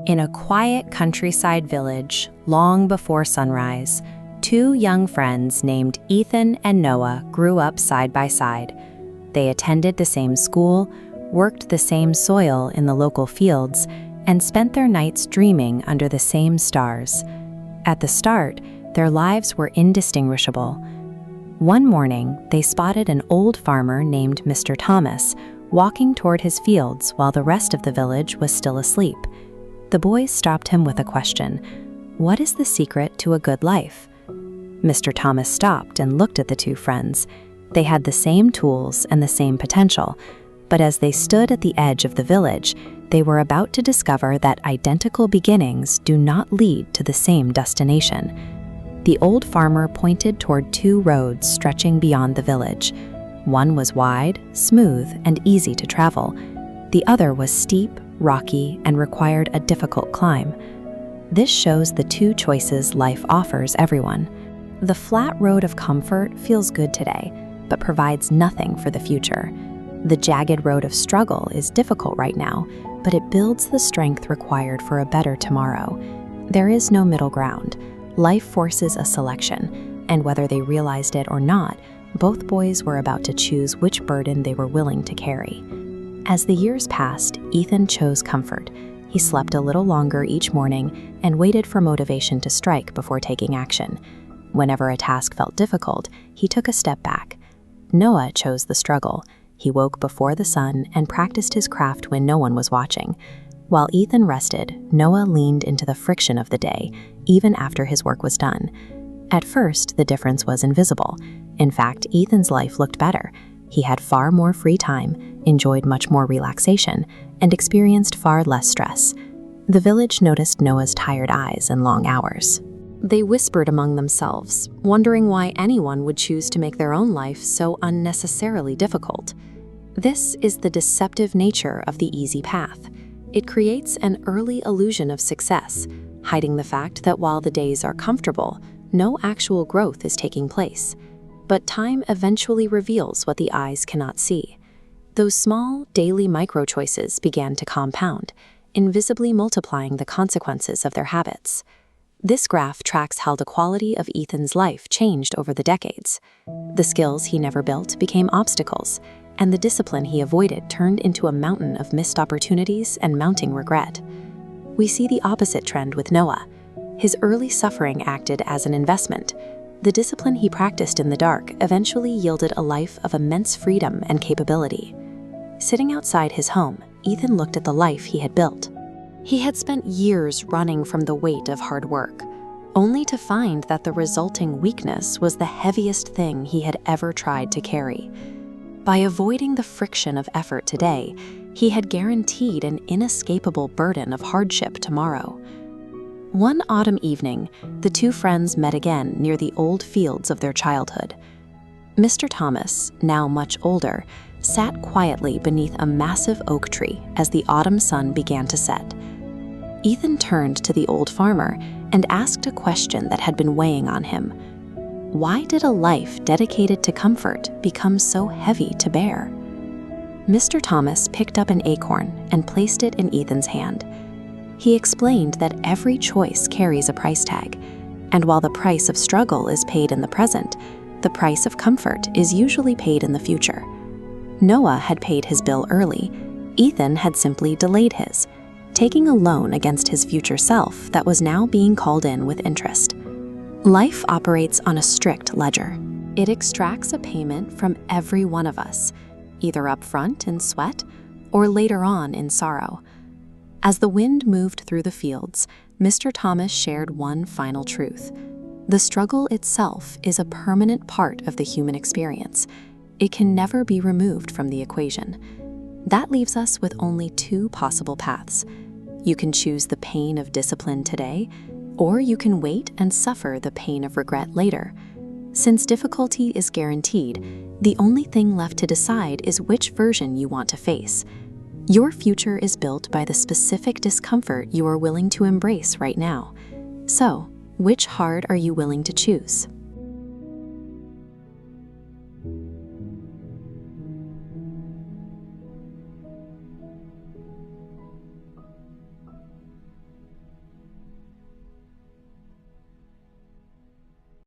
In a quiet countryside village, long before sunrise, two young friends named Ethan and Noah grew up side by side. They attended the same school, worked the same soil in the local fields, and spent their nights dreaming under the same stars. At the start, their lives were indistinguishable. One morning, they spotted an old farmer named Mr. Thomas walking toward his fields while the rest of the village was still asleep. The boys stopped him with a question: "What is the secret to a good life?" Mr. Thomas stopped and looked at the two friends. They had the same tools and the same potential, but as they stood at the edge of the village, they were about to discover that identical beginnings do not lead to the same destination. The old farmer pointed toward two roads stretching beyond the village. One was wide, smooth, and easy to travel. The other was steep, rocky, and required a difficult climb. This shows the two choices life offers everyone. The flat road of comfort feels good today, but provides nothing for the future. The jagged road of struggle is difficult right now, but it builds the strength required for a better tomorrow. There is no middle ground. Life forces a selection, and whether they realized it or not, both boys were about to choose which burden they were willing to carry. As the years passed, Ethan chose comfort. He slept a little longer each morning and waited for motivation to strike before taking action. Whenever a task felt difficult, he took a step back. Noah chose the struggle. He woke before the sun and practiced his craft when no one was watching. While Ethan rested, Noah leaned into the friction of the day, even after his work was done. At first, the difference was invisible. In fact, Ethan's life looked better. He had far more free time, enjoyed much more relaxation, and experienced far less stress. The village noticed Noah's tired eyes and long hours. They whispered among themselves, wondering why anyone would choose to make their own life so unnecessarily difficult. This is the deceptive nature of the easy path. It creates an early illusion of success, hiding the fact that while the days are comfortable, no actual growth is taking place. But time eventually reveals what the eyes cannot see. Those small, daily micro-choices began to compound, invisibly multiplying the consequences of their habits. This graph tracks how the quality of Ethan's life changed over the decades. The skills he never built became obstacles, and the discipline he avoided turned into a mountain of missed opportunities and mounting regret. We see the opposite trend with Noah. His early suffering acted as an investment. The discipline he practiced in the dark eventually yielded a life of immense freedom and capability. Sitting outside his home, Ethan looked at the life he had built. He had spent years running from the weight of hard work, only to find that the resulting weakness was the heaviest thing he had ever tried to carry. By avoiding the friction of effort today, he had guaranteed an inescapable burden of hardship tomorrow. One autumn evening, the two friends met again near the old fields of their childhood. Mr. Thomas, now much older, sat quietly beneath a massive oak tree as the autumn sun began to set. Ethan turned to the old farmer and asked a question that had been weighing on him. Why did a life dedicated to comfort become so heavy to bear? Mr. Thomas picked up an acorn and placed it in Ethan's hand. He explained that every choice carries a price tag, and while the price of struggle is paid in the present, the price of comfort is usually paid in the future. Noah had paid his bill early. Ethan had simply delayed his, taking a loan against his future self that was now being called in with interest. Life operates on a strict ledger. It extracts a payment from every one of us, either up front in sweat or later on in sorrow. As the wind moved through the fields, Mr. Thomas shared one final truth. The struggle itself is a permanent part of the human experience. It can never be removed from the equation. That leaves us with only two possible paths. You can choose the pain of discipline today, or you can wait and suffer the pain of regret later. Since difficulty is guaranteed, the only thing left to decide is which version you want to face. Your future is built by the specific discomfort you are willing to embrace right now. So, which hard are you willing to choose?